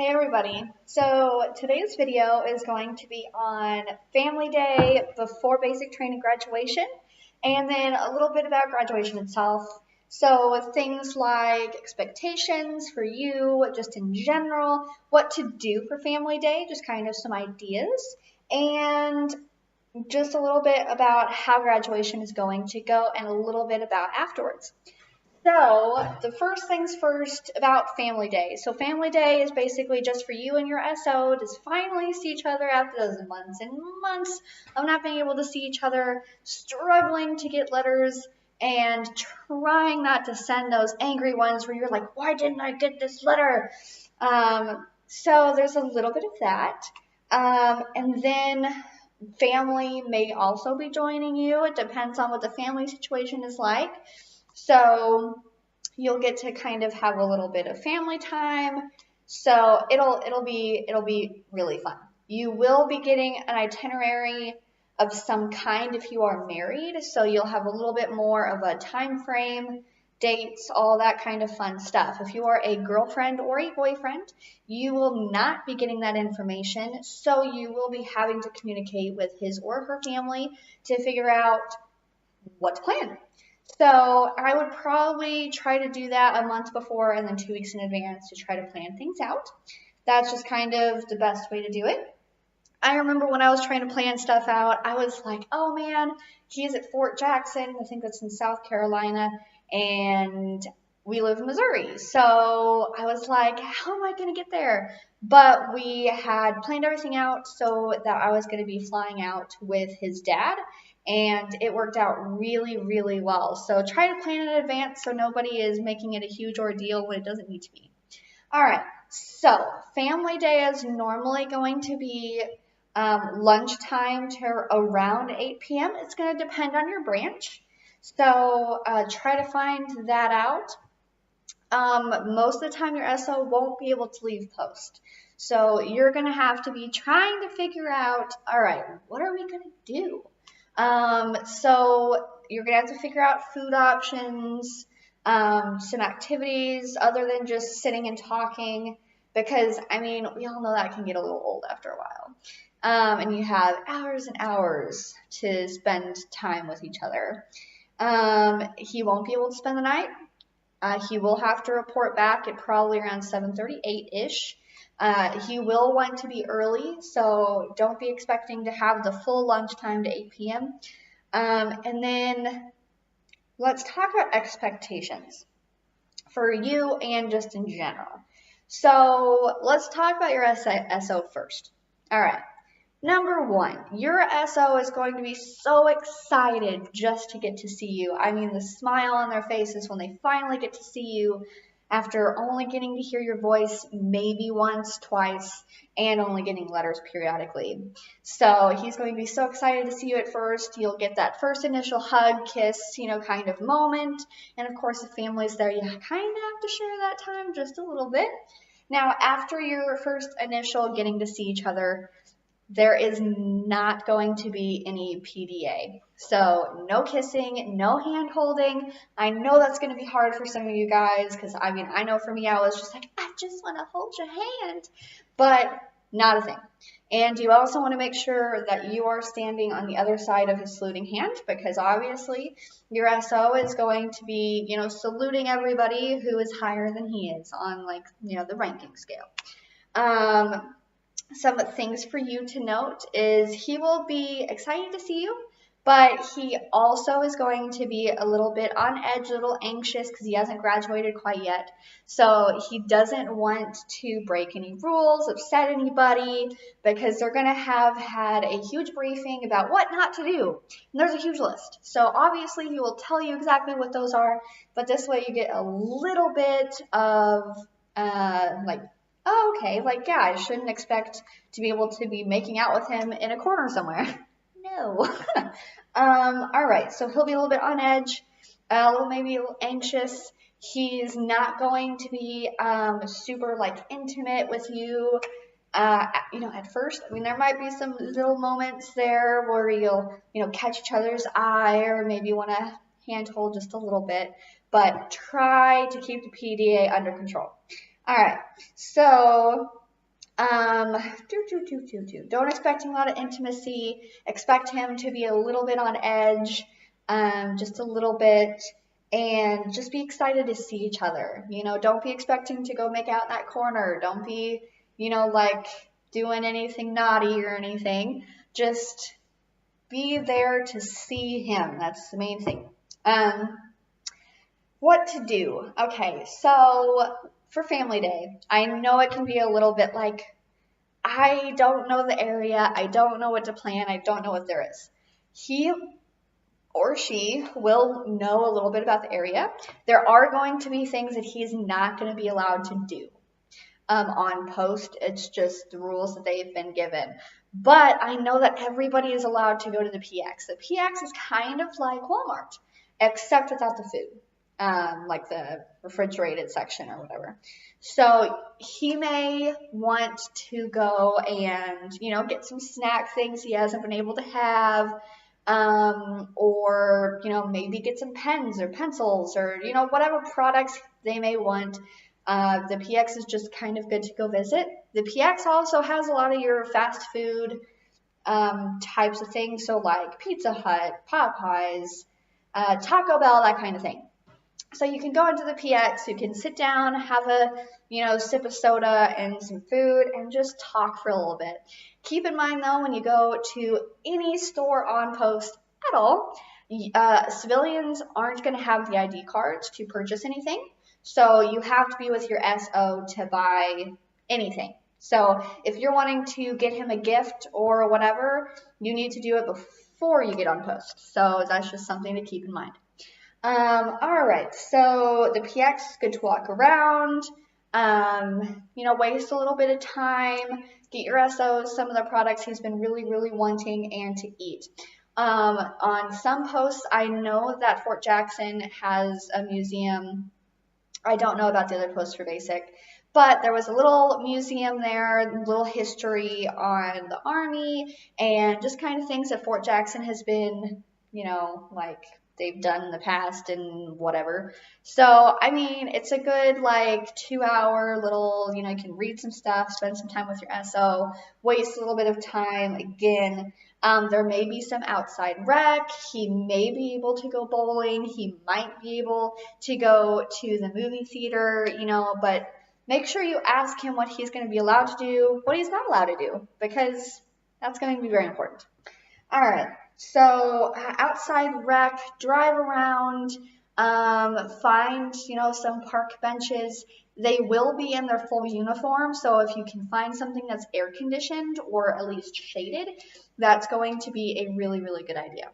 Hey everybody. So today's video is going to be on family day before basic training graduation and then a little bit about graduation itself. So things like expectations for you, just in general, what to do for family day, just kind of some ideas, and just a little bit about how graduation is going to go and a little bit about afterwards. So, the first things first about Family Day. So, Family Day is basically just for you and your SO to finally see each other after those months and months of not being able to see each other, struggling to get letters, and trying not to send those angry ones where you're like, why didn't I get this letter? So, there's a little bit of that. And then family may also be joining you. It depends on what the family situation is like. So you'll get to kind of have a little bit of family time. So it'll be really fun. You will be getting an itinerary of some kind if you are married, so you'll have a little bit more of a time frame, dates, all that kind of fun stuff. If you are a girlfriend or a boyfriend, you will not be getting that information, so you will be having to communicate with his or her family to figure out what to plan. So I would probably try to do that a month before and then 2 weeks in advance to try to plan things out. That's just kind of the best way to do it. I remember when I was trying to plan stuff out, I was like, oh man, he's at Fort Jackson. I think that's in South Carolina. And we live in Missouri. So I was like, how am I going to get there? But we had planned everything out so that I was going to be flying out with his dad. And it worked out really, really well. So try to plan in advance so nobody is making it a huge ordeal when it doesn't need to be. All right. So family day is normally going to be lunchtime to around 8 p.m. It's going to depend on your branch. So try to find that out. Most of the time your SO won't be able to leave post. So you're going to have to be trying to figure out, all right, what are we going to do? So you're going to have to figure out food options, some activities other than just sitting and talking, because, I mean, we all know that can get a little old after a while. And you have hours and hours to spend time with each other. He won't be able to spend the night. He will have to report back at probably around 7:38-ish. He will want to be early, so don't be expecting to have the full lunchtime to 8 p.m. And then let's talk about expectations for you and just in general. So let's talk about your SO first. All right. Number one, your SO is going to be so excited just to get to see you. I mean, the smile on their faces when they finally get to see you after only getting to hear your voice maybe once, twice, and only getting letters periodically. So he's going to be so excited to see you at first. You'll get that first initial hug, kiss, kind of moment. And of course, the family's there. You kind of have to share that time just a little bit. Now, after your first initial getting to see each other, there is not going to be any PDA. So no kissing, no hand holding. I know that's going to be hard for some of you guys because, I mean, I know for me, I was just like, I just want to hold your hand. But not a thing. And you also want to make sure that you are standing on the other side of his saluting hand because obviously your SO is going to be, saluting everybody who is higher than he is on, the ranking scale. Some things for you to note is he will be excited to see you, but he also is going to be a little bit on edge, a little anxious because he hasn't graduated quite yet. So he doesn't want to break any rules, upset anybody, because they're going to have had a huge briefing about what not to do. And there's a huge list. So obviously he will tell you exactly what those are, but this way you get a little bit of oh, okay, yeah, I shouldn't expect to be able to be making out with him in a corner somewhere. No. All right, so he'll be a little bit on edge, maybe a little anxious. He's not going to be super, intimate with you, at first. I mean, there might be some little moments there where you'll, catch each other's eye or maybe want to hand hold just a little bit, but try to keep the PDA under control. All right, so Don't expect a lot of intimacy. Expect him to be a little bit on edge, just a little bit, and just be excited to see each other. Don't be expecting to go make out in that corner. Don't be, like doing anything naughty or anything. Just be there to see him. That's the main thing. What to do? Okay, so for family day, I know it can be a little bit like, I don't know the area. I don't know what to plan. I don't know what there is. He or she will know a little bit about the area. There are going to be things that he's not going to be allowed to do on post. It's just the rules that they've been given. But I know that everybody is allowed to go to the PX. The PX is kind of like Walmart, except without the food. Like the refrigerated section or whatever. So he may want to go and, get some snack things he hasn't been able to have, or, maybe get some pens or pencils or, whatever products they may want. The PX is just kind of good to go visit. The PX also has a lot of your fast food types of things, so like Pizza Hut, Popeyes, Taco Bell, that kind of thing. So you can go into the PX, you can sit down, have a, sip of soda and some food and just talk for a little bit. Keep in mind though, when you go to any store on post at all, civilians aren't going to have the ID cards to purchase anything. So you have to be with your SO to buy anything. So if you're wanting to get him a gift or whatever, you need to do it before you get on post. So that's just something to keep in mind. All right, so the PX is good to walk around, waste a little bit of time, get your SOs some of the products he's been really, really wanting and to eat. On some posts, I know that Fort Jackson has a museum. I don't know about the other posts for basic, but there was a little museum there, little history on the Army and just kind of things that Fort Jackson has been, like they've done in the past and whatever. So, I mean, it's a good 2-hour little, you can read some stuff, spend some time with your SO, waste a little bit of time. Again, there may be some outside rec. He may be able to go bowling. He might be able to go to the movie theater, but make sure you ask him what he's going to be allowed to do, what he's not allowed to do, because that's going to be very important. All right. So outside rec, drive around, find, some park benches. They will be in their full uniform, so if you can find something that's air conditioned or at least shaded, that's going to be a really, really good idea.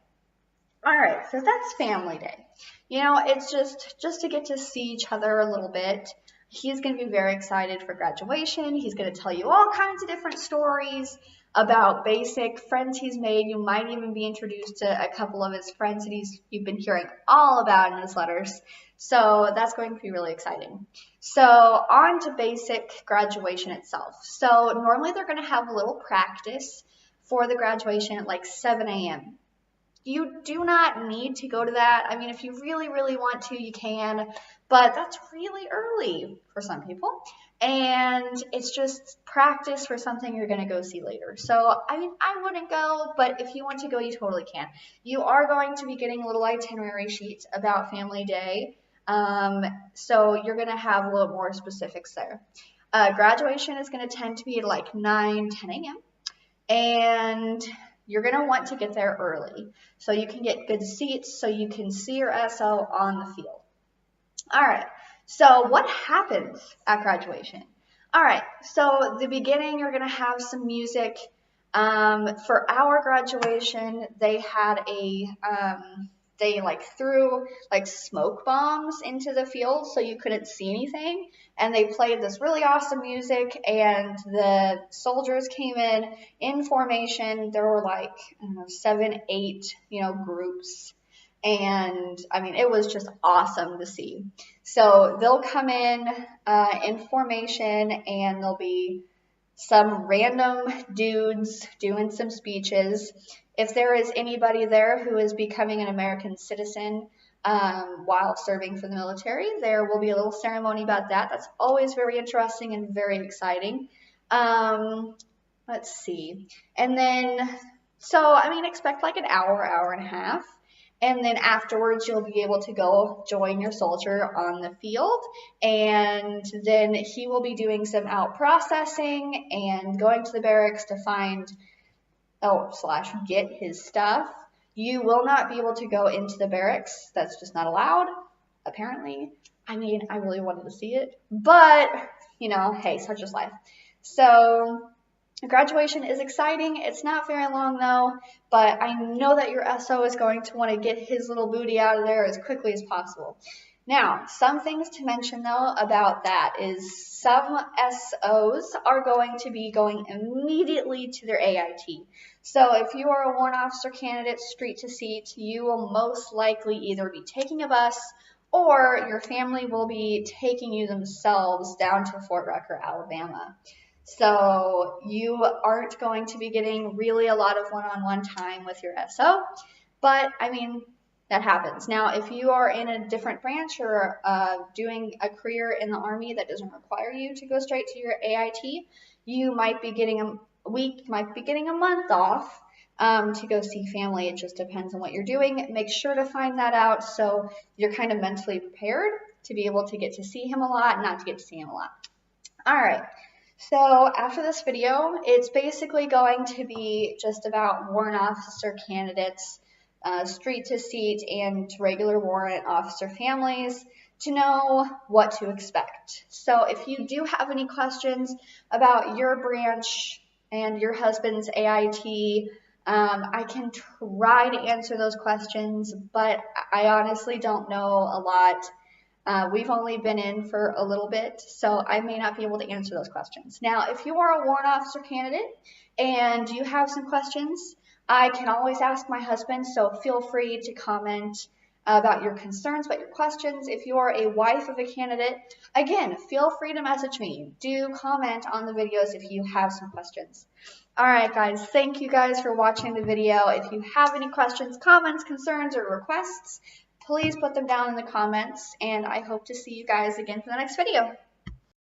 All right, so that's family day. It's just to get to see each other a little bit. He's going to be very excited for graduation. He's going to tell you all kinds of different stories about basic friends he's made. You might even be introduced to a couple of his friends that you've been hearing all about in his letters. So that's going to be really exciting. So on to basic graduation itself. So normally they're going to have a little practice for the graduation at 7 a.m. You do not need to go to that. I mean, if you really, really want to, you can, but that's really early for some people. And it's just practice for something you're going to go see later. So, I mean, I wouldn't go, but if you want to go, you totally can. You are going to be getting a little itinerary sheet about family day. So you're going to have a little more specifics there. Graduation is going to tend to be at 9, 10 a.m. And you're going to want to get there early so you can get good seats so you can see your SO on the field. All right, so what happens at graduation? All right, so the beginning, you're going to have some music. For our graduation, they had they threw smoke bombs into the field so you couldn't see anything, and they played this really awesome music, and the soldiers came in formation. There were 7, 8 groups, and I mean, it was just awesome to see. So they'll come in formation, and there'll be some random dudes doing some speeches. If there is anybody there who is becoming an American citizen while serving for the military, there will be a little ceremony about that. That's always very interesting and very exciting. Let's see. And then, so, I mean, expect like an hour, hour and a half. And then afterwards, you'll be able to go join your soldier on the field. And then he will be doing some out processing and going to the barracks to find, / get his stuff. You will not be able to go into the barracks. That's just not allowed, apparently. I mean, I really wanted to see it, but, you know, hey, such is life. So graduation is exciting. It's not very long though, but I know that your SO is going to want to get his little booty out of there as quickly as possible. Now, some things to mention though about that is some SOs are going to be going immediately to their AIT. So if you are a warrant officer candidate street to seat, you will most likely either be taking a bus or your family will be taking you themselves down to Fort Rucker, Alabama. So you aren't going to be getting really a lot of one-on-one time with your SO, but I mean, that happens. Now, if you are in a different branch or doing a career in the Army that doesn't require you to go straight to your AIT, you might be getting a week, might be getting a month off to go see family. It just depends on what you're doing. Make sure to find that out so you're kind of mentally prepared to be able to get to see him a lot, not to get to see him a lot. All right. So after this video, it's basically going to be just about warrant officer candidates, street to seat, and regular warrant officer families to know what to expect. So if you do have any questions about your branch and your husband's AIT, I can try to answer those questions, but I honestly don't know a lot. We've only been in for a little bit, so I may not be able to answer those questions. Now, if you are a warrant officer candidate and you have some questions, I can always ask my husband, so feel free to comment about your concerns, about your questions. If you are a wife of a candidate, again, feel free to message me. Do comment on the videos if you have some questions. All right, guys, thank you guys for watching the video. If you have any questions, comments, concerns, or requests, please put them down in the comments, and I hope to see you guys again for the next video.